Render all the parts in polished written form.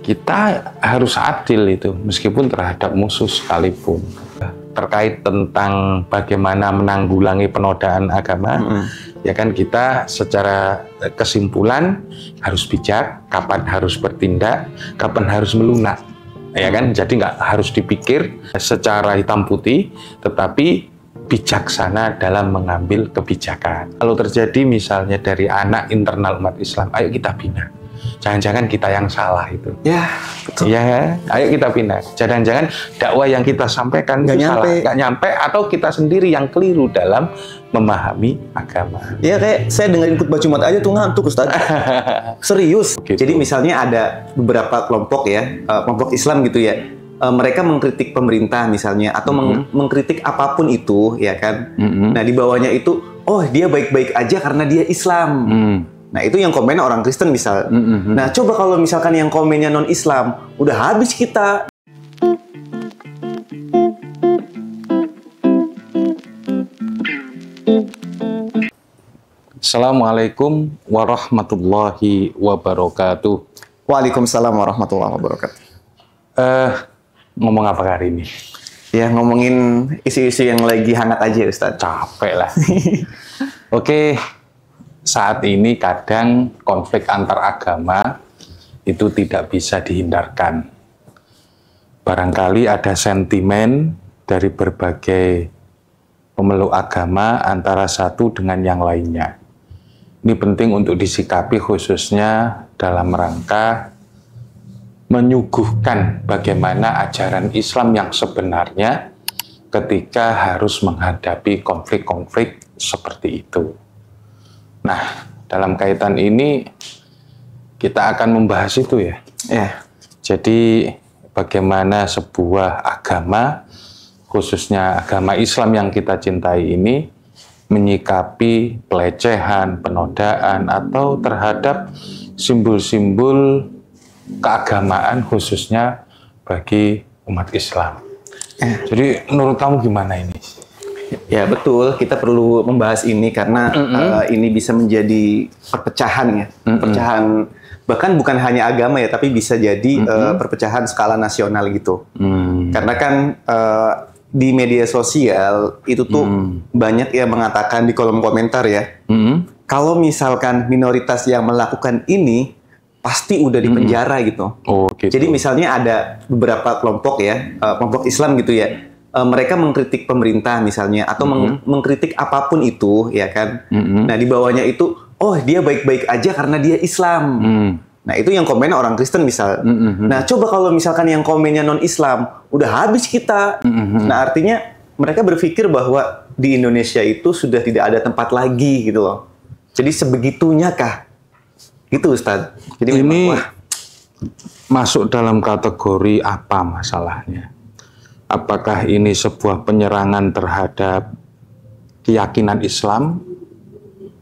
kita harus adil itu, meskipun terhadap musuh sekalipun. Terkait tentang bagaimana menanggulangi penodaan agama, ya kan kita secara kesimpulan harus bijak, kapan harus bertindak, kapan harus melunak, ya kan. Jadi nggak harus dipikir secara hitam putih, tetapi bijaksana dalam mengambil kebijakan. Kalau terjadi misalnya dari anak internal umat Islam, ayo kita bina. Jangan-jangan kita yang salah itu. Ya, betul. Ya, ayo kita bina. Jangan-jangan dakwah yang kita sampaikan itu salah, nggak nyampe, atau kita sendiri yang keliru dalam memahami agama. Ya, kayak saya dengerin khutbah Jumat aja tuh ngantuk, Ustaz. Serius. Gitu. Jadi misalnya ada beberapa kelompok ya, kelompok Islam gitu ya. Mereka mengkritik pemerintah misalnya, atau mengkritik apapun itu, ya kan. Nah, di bawahnya itu, oh dia baik-baik aja karena dia Islam. Nah, itu yang komennya orang Kristen misal. Nah, coba kalau misalkan yang komennya non-Islam, udah habis kita. Assalamualaikum warahmatullahi wabarakatuh. Waalaikumsalam warahmatullahi wabarakatuh. Ngomong apa hari ini? Ya, ngomongin isu-isu yang lagi hangat aja, Ustaz. Capek lah. Oke. Saat ini kadang konflik antar agama itu tidak bisa dihindarkan. Barangkali ada sentimen dari berbagai pemeluk agama antara satu dengan yang lainnya. Ini penting untuk disikapi khususnya dalam rangka menyuguhkan bagaimana ajaran Islam yang sebenarnya ketika harus menghadapi konflik-konflik seperti itu. Nah, dalam kaitan ini kita akan membahas itu ya. Jadi bagaimana sebuah agama, khususnya agama Islam yang kita cintai ini, menyikapi pelecehan, penodaan, atau terhadap simbol-simbol keagamaan khususnya bagi umat Islam. Jadi menurut kamu gimana ini? Ya betul, kita perlu membahas ini karena ini bisa menjadi perpecahan ya, perpecahan bahkan bukan hanya agama ya, tapi bisa jadi perpecahan skala nasional gitu. Karena kan di media sosial itu tuh banyak yang mengatakan di kolom komentar ya, kalau misalkan minoritas yang melakukan ini pasti udah di penjara gitu. Gitu. Jadi misalnya ada beberapa kelompok ya, kelompok Islam gitu ya. Mereka mengkritik pemerintah misalnya, atau mengkritik apapun itu, ya kan. Nah, di bawahnya itu, oh dia baik-baik aja karena dia Islam. Nah, itu yang komennya orang Kristen misal. Nah, coba kalau misalkan yang komennya non-Islam, udah habis kita. Nah, artinya mereka berpikir bahwa di Indonesia itu sudah tidak ada tempat lagi gitu loh. Jadi sebegitunya kah? Gitu, Ustaz. Jadi ini masuk dalam kategori apa masalahnya? Apakah ini sebuah penyerangan terhadap keyakinan Islam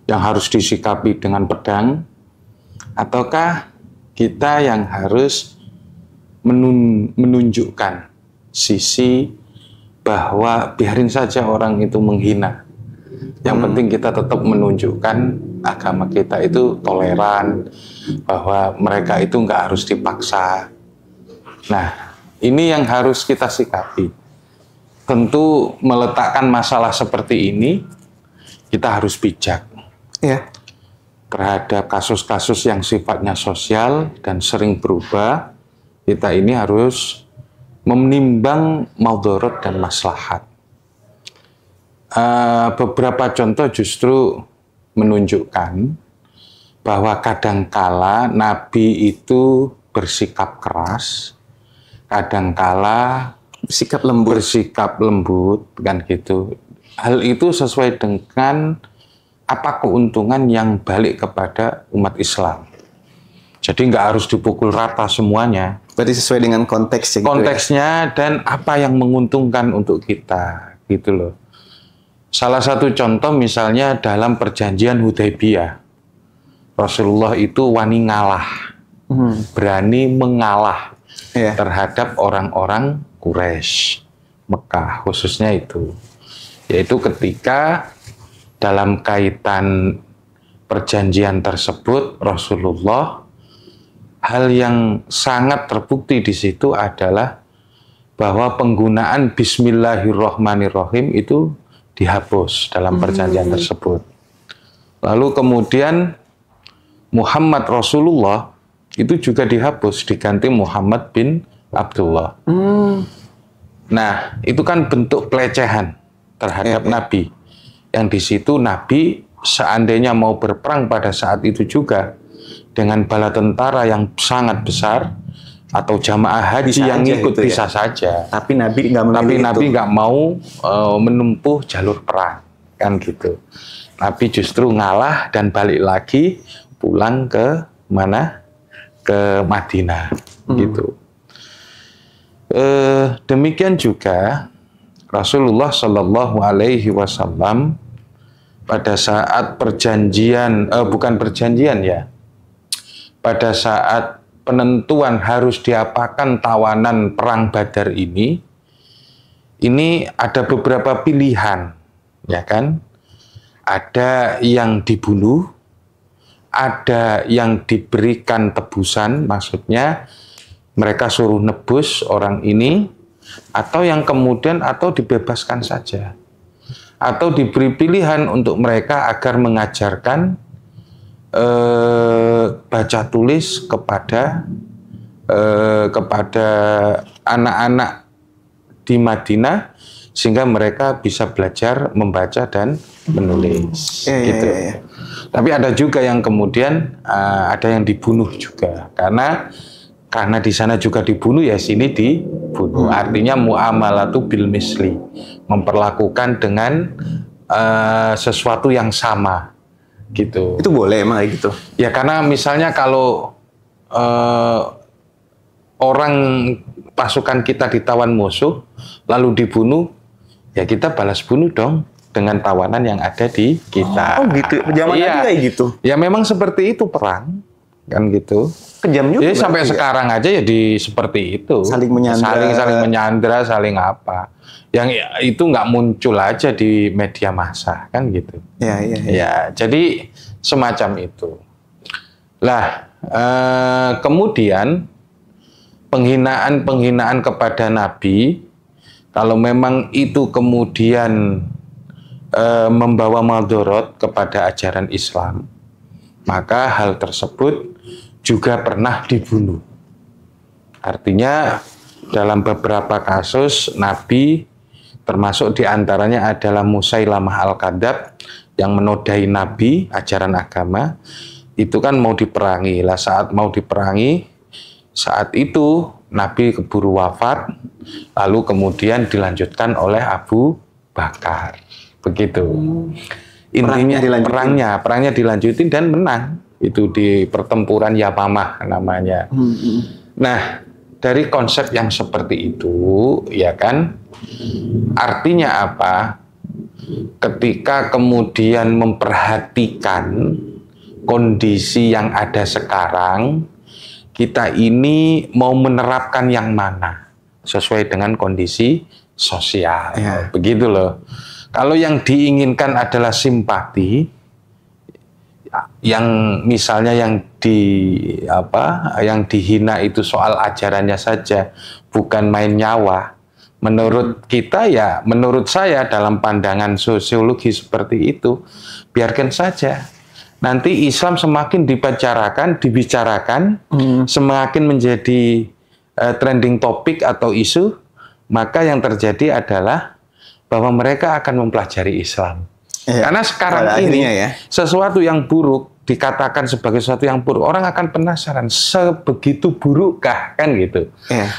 yang harus disikapi dengan pedang? Ataukah kita yang harus menunjukkan sisi bahwa biarin saja orang itu menghina? Yang penting kita tetap menunjukkan agama kita itu toleran, bahwa mereka itu nggak harus dipaksa. Nah, ini yang harus kita sikapi. Tentu meletakkan masalah seperti ini, kita harus bijak terhadap kasus-kasus yang sifatnya sosial dan sering berubah. Kita ini harus menimbang maudharat dan maslahat. Beberapa contoh justru menunjukkan bahwa kadangkala Nabi itu bersikap keras, kadangkala bersikap lembut kan gitu. Hal itu sesuai dengan apa keuntungan yang balik kepada umat Islam. Jadi nggak harus dipukul rata semuanya. Berarti sesuai dengan konteksnya. Konteksnya gitu ya? Dan apa yang menguntungkan untuk kita gitu loh. Salah satu contoh misalnya dalam perjanjian Hudaybiyah, Rasulullah itu wani ngalah, berani mengalah terhadap orang-orang Quraisy, Mekah khususnya itu. Yaitu ketika dalam kaitan perjanjian tersebut Rasulullah hal yang sangat terbukti di situ adalah bahwa penggunaan Bismillahirrahmanirrahim itu dihapus dalam perjanjian tersebut. Lalu kemudian Muhammad Rasulullah itu juga dihapus, diganti Muhammad bin Abdullah. Nah, itu kan bentuk pelecehan terhadap Nabi. Yang di situ Nabi seandainya mau berperang pada saat itu juga dengan bala tentara yang sangat besar atau jamaah haji Bisa yang aja ikut gitu ya. bisa saja. Tapi Nabi nggak memilih Tapi itu. Nabi nggak mau menempuh jalur perang, kan gitu. Nabi justru ngalah dan balik lagi pulang ke mana? Ke Madinah, gitu. Demikian juga Rasulullah Shallallahu Alaihi Wasallam pada saat perjanjian, bukan perjanjian ya, pada saat penentuan harus diapakan tawanan perang Badar ini ada beberapa pilihan, ya kan? Ada yang dibunuh, ada yang diberikan tebusan, maksudnya mereka suruh nebus orang ini, atau yang kemudian atau dibebaskan saja, atau diberi pilihan untuk mereka agar mengajarkan baca tulis kepada anak-anak di Madinah sehingga mereka bisa belajar membaca dan menulis. Gitu. Tapi ada juga yang kemudian ada yang dibunuh juga karena di sana juga dibunuh ya sini dibunuh. Artinya muamalatu bil misli, memperlakukan dengan sesuatu yang sama gitu. Itu boleh emang kayak gitu? Ya karena misalnya kalau orang pasukan kita ditawan musuh lalu dibunuh, ya kita balas bunuh dong dengan tawanan yang ada di kita. Oh gitu, zaman Nabi kayak gitu? Ya memang seperti itu perang, kan gitu. Kejam juga. Jadi sampai sekarang aja ya seperti itu. Saling menyandra. Saling menyandra, saling apa. Yang itu nggak muncul aja di media massa, kan gitu. Ya, jadi semacam itu. Lah, kemudian penghinaan kepada Nabi, kalau memang itu kemudian membawa madorot kepada ajaran Islam, maka hal tersebut juga pernah dibunuh. Artinya dalam beberapa kasus Nabi, termasuk diantaranya adalah Musailamah Al-Kadzab yang menodai Nabi, ajaran agama, itu kan mau diperangi. Lah saat mau diperangi, saat itu Nabi keburu wafat, lalu kemudian dilanjutkan oleh Abu Bakar. Begitu. Intinya perangnya dilanjutin dan menang. Itu di pertempuran Yamamah namanya. Nah, dari konsep yang seperti itu, ya kan, artinya apa? Ketika kemudian memperhatikan kondisi yang ada sekarang, kita ini mau menerapkan yang mana sesuai dengan kondisi sosial. Begitu loh. Kalau yang diinginkan adalah simpati, yang misalnya yang dihina itu soal ajarannya saja, bukan main nyawa. Menurut kita ya, menurut saya dalam pandangan sosiologi seperti itu, biarkan saja. Nanti Islam semakin dibicarakan, semakin menjadi trending topik atau isu, maka yang terjadi adalah bahwa mereka akan mempelajari Islam. Karena sekarang ini sesuatu yang buruk dikatakan sebagai sesuatu yang buruk, orang akan penasaran sebegitu burukkah, kan gitu.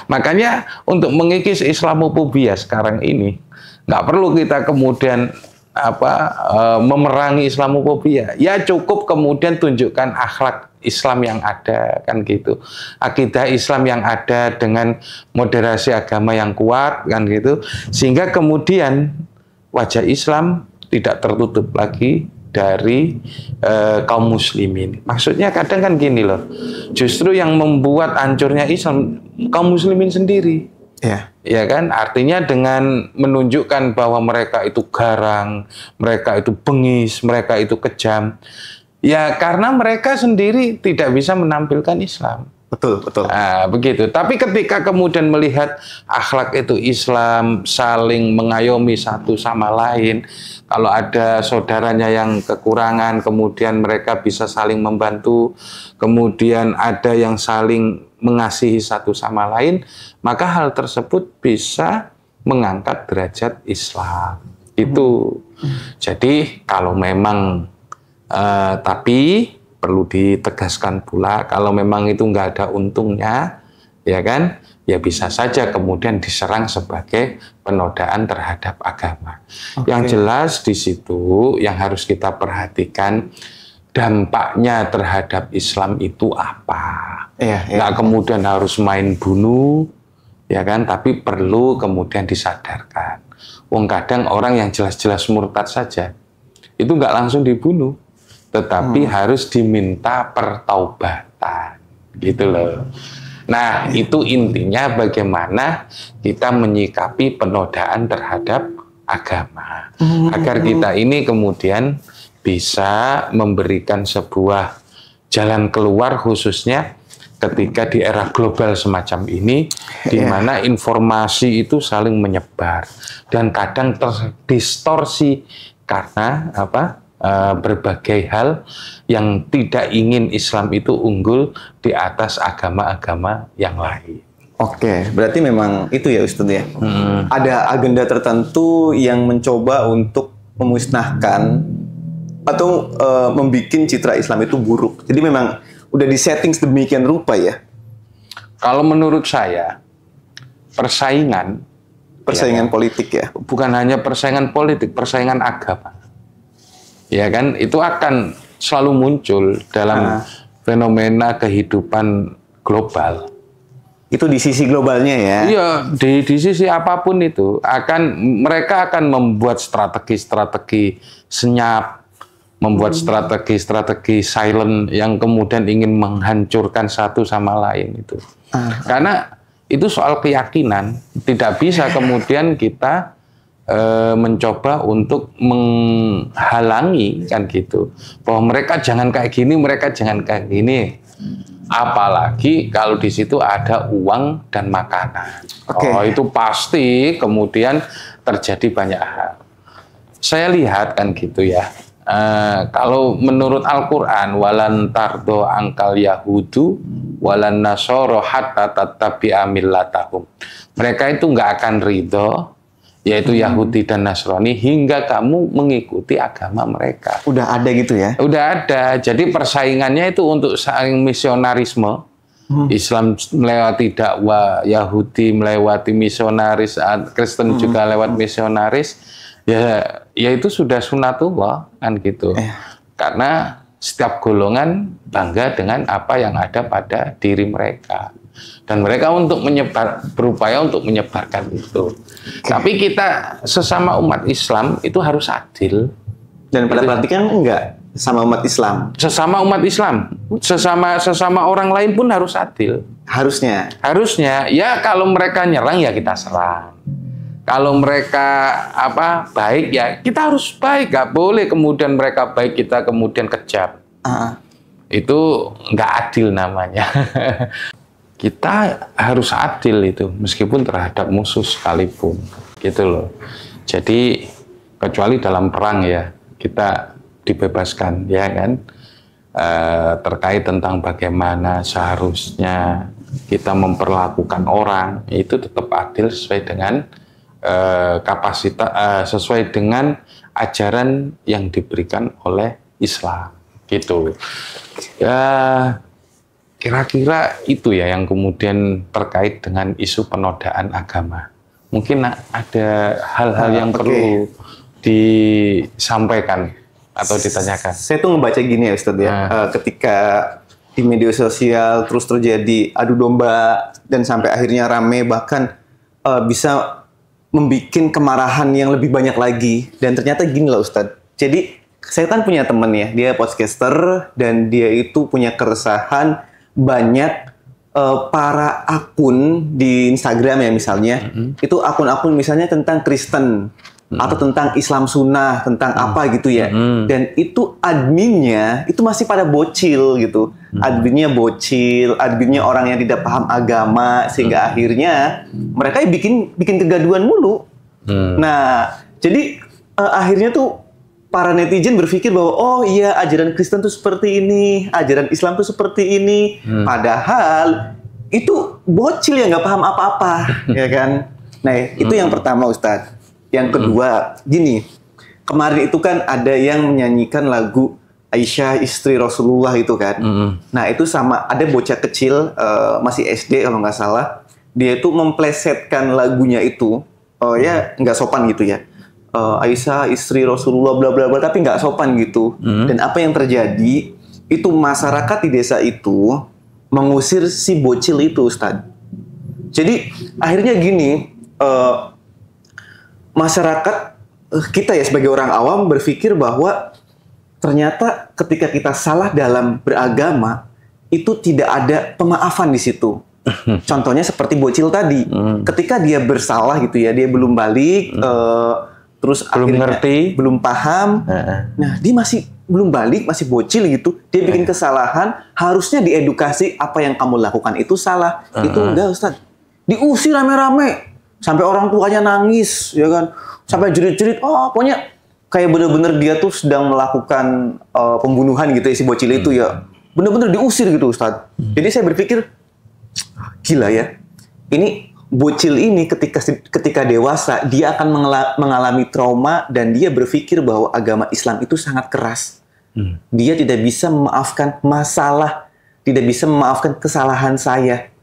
Makanya untuk mengikis Islamofobia sekarang ini nggak perlu kita kemudian memerangi Islamofobia. Ya cukup kemudian tunjukkan akhlak Islam yang ada, kan gitu. Akidah Islam yang ada dengan moderasi agama yang kuat, kan gitu. Sehingga kemudian wajah Islam tidak tertutup lagi dari kaum muslimin. Maksudnya kadang kan gini loh, justru yang membuat hancurnya Islam kaum muslimin sendiri. Ya kan, artinya dengan menunjukkan bahwa mereka itu garang, mereka itu bengis, mereka itu kejam. Ya karena mereka sendiri tidak bisa menampilkan Islam. Betul, betul. Nah, begitu. Tapi ketika kemudian melihat akhlak itu Islam, saling mengayomi satu sama lain, kalau ada saudaranya yang kekurangan, kemudian mereka bisa saling membantu, kemudian ada yang saling mengasihi satu sama lain, maka hal tersebut bisa mengangkat derajat Islam. Itu. Jadi kalau memang tapi perlu ditegaskan pula, kalau memang itu nggak ada untungnya, ya kan, ya bisa saja kemudian diserang sebagai penodaan terhadap agama. Yang jelas di situ yang harus kita perhatikan, dampaknya terhadap Islam itu apa. Nggak kemudian harus main bunuh, ya kan, tapi perlu kemudian disadarkan. Wong kadang orang yang jelas-jelas murtad saja, itu nggak langsung dibunuh, tetapi harus diminta pertaubatan, gitu loh. Nah, itu intinya bagaimana kita menyikapi penodaan terhadap agama, agar kita ini kemudian bisa memberikan sebuah jalan keluar, khususnya ketika di era global semacam ini, di mana informasi itu saling menyebar dan kadang terdistorsi karena apa? Berbagai hal yang tidak ingin Islam itu unggul di atas agama-agama yang lain. Oke, berarti memang itu ya Ustadz ya. Ada agenda tertentu yang mencoba untuk memusnahkan atau membuat citra Islam itu buruk. Jadi memang udah disetting sedemikian rupa ya. Kalau menurut saya, persaingan politik ya. Bukan hanya persaingan politik, persaingan agama. Ya kan, itu akan selalu muncul dalam fenomena kehidupan global. Itu di sisi globalnya ya? Iya, di sisi apapun itu mereka akan membuat strategi senyap, membuat strategi silent yang kemudian ingin menghancurkan satu sama lain itu. Karena itu soal keyakinan, tidak bisa kemudian kita mencoba untuk menghalangi kan gitu, bahwa mereka jangan kayak gini, mereka jangan kayak gini. Apalagi kalau di situ ada uang dan makanan. Oh, itu pasti kemudian terjadi banyak hal. Saya lihat kan gitu ya. Kalau menurut Al-Quran, walan tardo angkal yahudu walan nasoro hatta tattabi'a millatahum. Mereka itu nggak akan ridho, yaitu Yahudi dan Nasrani, hingga kamu mengikuti agama mereka. Udah ada gitu ya? Udah ada. Jadi persaingannya itu untuk saling misionarisme. Islam melewati dakwah, Yahudi melewati misionaris, Kristen juga lewat misionaris. Ya itu sudah sunatullah kan gitu. Karena setiap golongan bangga dengan apa yang ada pada diri mereka. Dan mereka berupaya untuk menyebarkan itu. Tapi kita sesama umat Islam itu harus adil. Dan pada praktiknya enggak sama umat Islam. Sesama umat Islam, sesama orang lain pun harus adil. Harusnya. Ya kalau mereka nyerang ya kita serang. Kalau mereka baik ya kita harus baik. Gak boleh kemudian mereka baik kita kemudian kejam. Itu nggak adil namanya. Kita harus adil itu, meskipun terhadap musuh sekalipun, gitu loh. Jadi, kecuali dalam perang ya, kita dibebaskan, ya kan? Terkait tentang bagaimana seharusnya kita memperlakukan orang, itu tetap adil sesuai dengan kapasitas, sesuai dengan ajaran yang diberikan oleh Islam, gitu. Ya. Kira-kira itu ya yang kemudian terkait dengan isu penodaan agama. Mungkin ada hal-hal yang perlu disampaikan atau ditanyakan. Saya tuh ngebaca gini ya Ustadz ya, ketika di media sosial terus terjadi adu domba dan sampai akhirnya rame, bahkan bisa membuat kemarahan yang lebih banyak lagi. Dan ternyata gini loh Ustadz, jadi saya kan punya temen ya, dia podcaster dan dia itu punya keresahan banyak para akun di Instagram ya misalnya, itu akun-akun misalnya tentang Kristen atau tentang Islam sunnah, tentang apa gitu ya. Dan itu adminnya itu masih pada bocil gitu. Adminnya bocil, adminnya orang yang tidak paham agama, sehingga akhirnya mereka bikin kegaduhan mulu. Nah, jadi akhirnya tuh para netizen berpikir bahwa oh iya, ajaran Kristen tuh seperti ini, ajaran Islam tuh seperti ini. Padahal itu bocil yang nggak paham apa-apa, ya kan? Nah, itu yang pertama, Ustadz. Yang kedua, gini, kemarin itu kan ada yang menyanyikan lagu Aisyah istri Rasulullah itu kan. Nah, itu sama ada bocah kecil masih SD kalau nggak salah, dia itu memplesetkan lagunya itu, ya nggak sopan gitu ya. Aisyah istri Rasulullah bla bla bla, tapi nggak sopan gitu. Dan apa yang terjadi? Itu masyarakat di desa itu mengusir si bocil itu, Ustadz. Jadi akhirnya gini. Masyarakat kita ya sebagai orang awam berpikir bahwa ternyata ketika kita salah dalam beragama itu tidak ada pemaafan di situ. Contohnya seperti bocil tadi, ketika dia bersalah gitu ya, dia belum balik, terus belum ngerti, belum paham. Nah, dia masih belum balik, masih bocil gitu, dia bikin kesalahan, harusnya diedukasi apa yang kamu lakukan itu salah. Itu enggak, Ustadz. Diusir rame-rame. Sampai orang tuanya nangis, ya kan? Sampai jerit-jerit, pokoknya kayak bener-bener dia tuh sedang melakukan pembunuhan gitu ya, si bocil itu ya. Bener-bener diusir gitu, Ustadz. Jadi saya berpikir, gila ya. Ini bocil ini ketika dewasa, dia akan mengalami trauma dan dia berpikir bahwa agama Islam itu sangat keras. Dia tidak bisa memaafkan masalah, tidak bisa memaafkan kesalahan saya.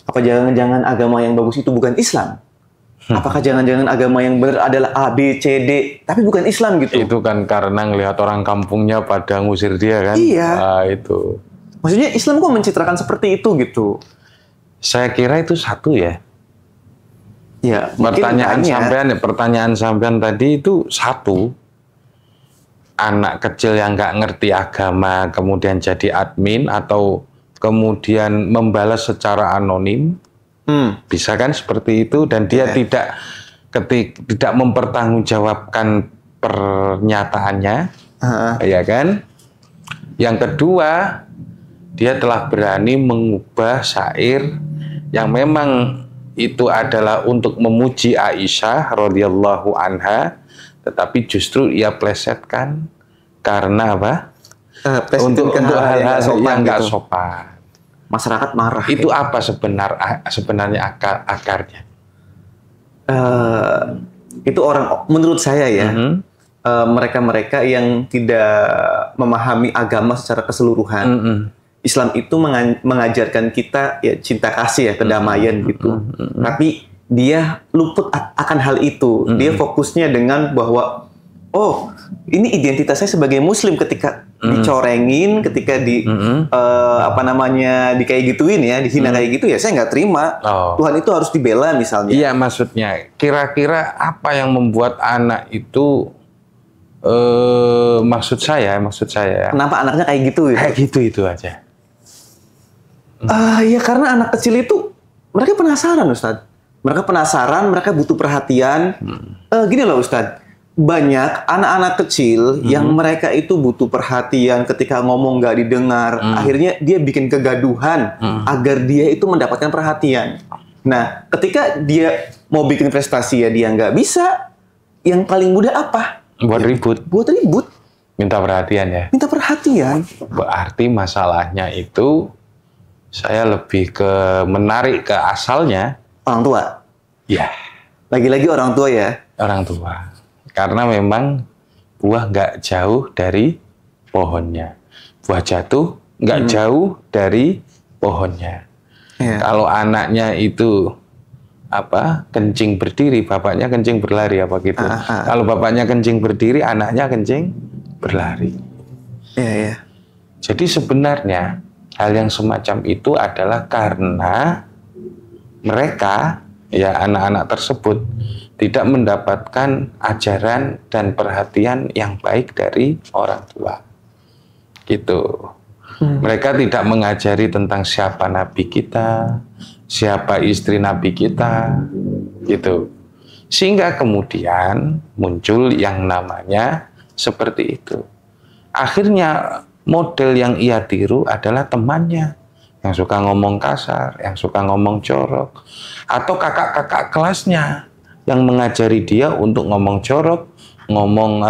Apa jangan-jangan agama yang bagus itu bukan Islam? Apakah jangan-jangan agama yang benar adalah A, B, C, D, tapi bukan Islam gitu? Itu kan karena ngelihat orang kampungnya pada ngusir dia kan? Iya. Itu. Maksudnya Islam kok mencitrakan seperti itu gitu? Saya kira itu satu ya. Ya, pertanyaan sampean tadi itu satu. Anak kecil yang nggak ngerti agama kemudian jadi admin atau kemudian membalas secara anonim. Bisa kan seperti itu, dan dia tidak mempertanggungjawabkan pernyataannya, ya kan? Yang kedua, dia telah berani mengubah syair yang memang itu adalah untuk memuji Aisyah radhiyallahu anha, tetapi justru ia plesetkan karena apa? Untuk hal-hal yang nggak sopan. Masyarakat marah. Itu ya? Apa sebenarnya akarnya? Itu orang, menurut saya ya, mereka-mereka yang tidak memahami agama secara keseluruhan. Islam itu mengajarkan kita ya cinta kasih ya, kedamaian gitu. Tapi dia luput akan hal itu. Dia fokusnya dengan bahwa ini identitas saya sebagai Muslim ketika dicorengin, ketika di kayak gituin ya, dihina kayak gitu ya, saya nggak terima. Tuhan itu harus dibela misalnya. Iya, maksudnya kira-kira apa yang membuat anak itu maksud saya kenapa anaknya kayak gitu ya? Kayak gitu itu aja. Ya karena anak kecil itu mereka penasaran, Ustadz. Mereka penasaran, mereka butuh perhatian. Gini loh, Ustadz. Banyak anak-anak kecil yang mereka itu butuh perhatian, ketika ngomong nggak didengar, akhirnya dia bikin kegaduhan agar dia itu mendapatkan perhatian. Nah, ketika dia mau bikin prestasi ya dia nggak bisa, yang paling mudah apa? Buat ribut. Buat ribut. Minta perhatian ya? Minta perhatian. Berarti masalahnya itu saya lebih ke menarik ke asalnya. Orang tua? Ya. Lagi-lagi orang tua ya? Orang tua. Karena memang buah nggak jauh dari pohonnya. Buah jatuh nggak jauh dari pohonnya. Kalau anaknya itu kencing berdiri, bapaknya kencing berlari apa gitu. Kalau bapaknya kencing berdiri, anaknya kencing berlari. Jadi sebenarnya hal yang semacam itu adalah karena mereka, ya anak-anak tersebut, tidak mendapatkan ajaran dan perhatian yang baik dari orang tua. Gitu. Mereka tidak mengajari tentang siapa nabi kita, siapa istri nabi kita, gitu. Sehingga kemudian muncul yang namanya seperti itu. Akhirnya model yang ia tiru adalah temannya yang suka ngomong kasar, yang suka ngomong jorok, atau kakak-kakak kelasnya yang mengajari dia untuk ngomong jorok, ngomong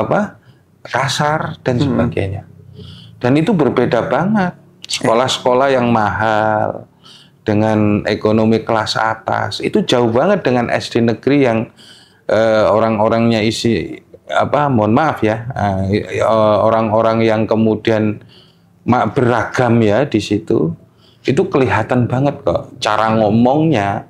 kasar dan sebagainya. Dan itu berbeda banget. Sekolah-sekolah yang mahal dengan ekonomi kelas atas itu jauh banget dengan SD negeri yang orang-orangnya isi mohon maaf ya, orang-orang yang kemudian beragam ya di situ. Itu kelihatan banget kok cara ngomongnya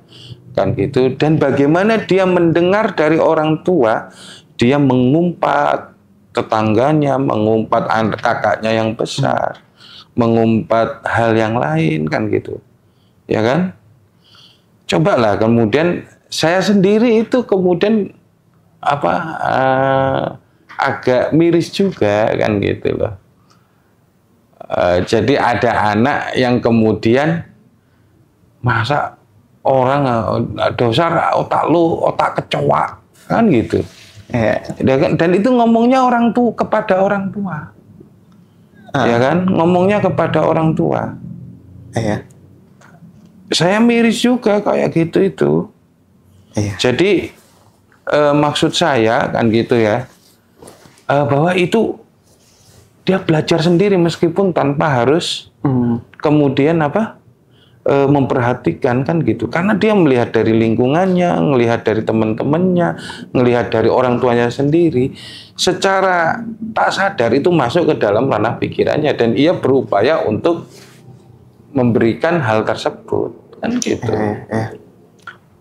kan gitu, dan bagaimana dia mendengar dari orang tua, dia mengumpat tetangganya, mengumpat kakaknya yang besar, mengumpat hal yang lain kan gitu. Ya kan? Cobalah kemudian saya sendiri itu kemudian agak miris juga kan gitu loh. Jadi ada anak yang kemudian masa orang dasar otak lu otak kecoa kan gitu. Dan itu ngomongnya kepada orang tua. Ya kan? Ngomongnya kepada orang tua. Saya miris juga kayak gitu itu. Jadi maksud saya kan gitu ya, bahwa itu dia belajar sendiri meskipun tanpa harus kemudian memperhatikan kan gitu, karena dia melihat dari lingkungannya, melihat dari teman-temannya, melihat dari orang tuanya sendiri, secara tak sadar itu masuk ke dalam ranah pikirannya dan ia berupaya untuk memberikan hal tersebut kan gitu.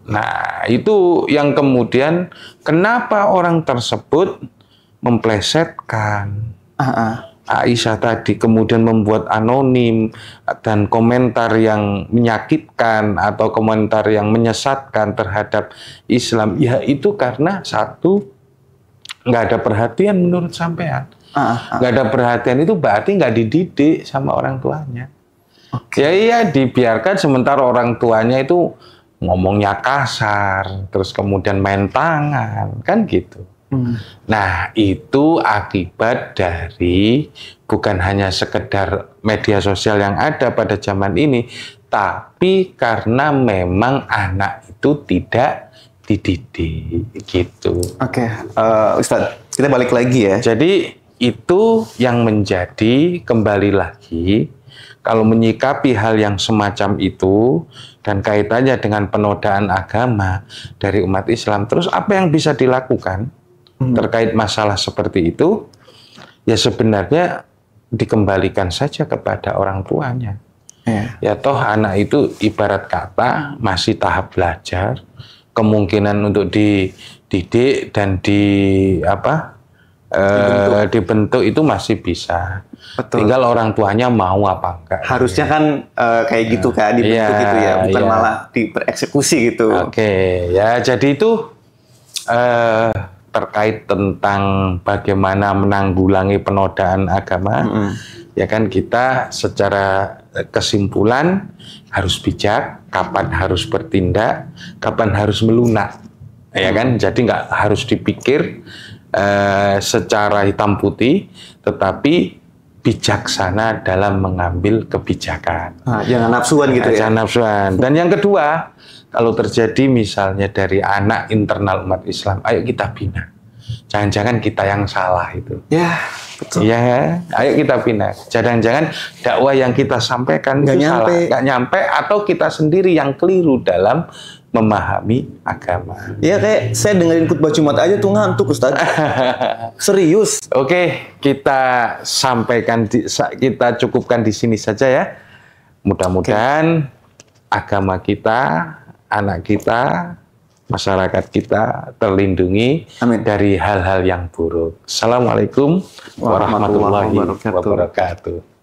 Nah, itu yang kemudian kenapa orang tersebut memplesetkan Aisyah tadi, kemudian membuat anonim dan komentar yang menyakitkan atau komentar yang menyesatkan terhadap Islam. Ya itu karena satu, nggak ada perhatian menurut sampean. Nggak ada perhatian itu berarti nggak dididik sama orang tuanya. Ya iya, dibiarkan sementara orang tuanya itu ngomongnya kasar, terus kemudian main tangan, kan gitu. Nah, itu akibat dari bukan hanya sekedar media sosial yang ada pada zaman ini, tapi karena memang anak itu tidak dididik, gitu. Ustadz, kita balik lagi ya. Jadi itu yang menjadi kembali lagi, kalau menyikapi hal yang semacam itu dan kaitannya dengan penodaan agama dari umat Islam, terus apa yang bisa dilakukan terkait masalah seperti itu? Ya sebenarnya dikembalikan saja kepada orang tuanya. Ya toh anak itu ibarat kata masih tahap belajar, kemungkinan untuk dididik dan dibentuk itu masih bisa. Betul. Tinggal orang tuanya mau apa enggak. Harusnya kan kayak gitu kan, dibentuk gitu ya, bukan malah bereksekusi gitu. Ya jadi itu terkait tentang bagaimana menanggulangi penodaan agama. Ya kan, kita secara kesimpulan harus bijak, kapan harus bertindak, kapan harus melunak. Ya kan, jadi nggak harus dipikir secara hitam putih, tetapi bijaksana dalam mengambil kebijakan. Jangan nafsuan gitu ya. Jangan nafsuan. Dan yang kedua, kalau terjadi misalnya dari anak internal umat Islam, ayo kita bina. Jangan-jangan kita yang salah itu. Ya, betul. Ya, ayo kita bina. Jangan-jangan dakwah yang kita sampaikan itu salah, nggak nyampe, atau kita sendiri yang keliru dalam memahami agama. Ya kayak saya dengerin khutbah Jumat aja tuh ngantuk, Ustaz. Serius. Oke, kita sampaikan, kita cukupkan di sini saja ya. Mudah-mudahan agama kita, anak kita, masyarakat kita terlindungi dari hal-hal yang buruk. Assalamualaikum warahmatullahi wabarakatuh.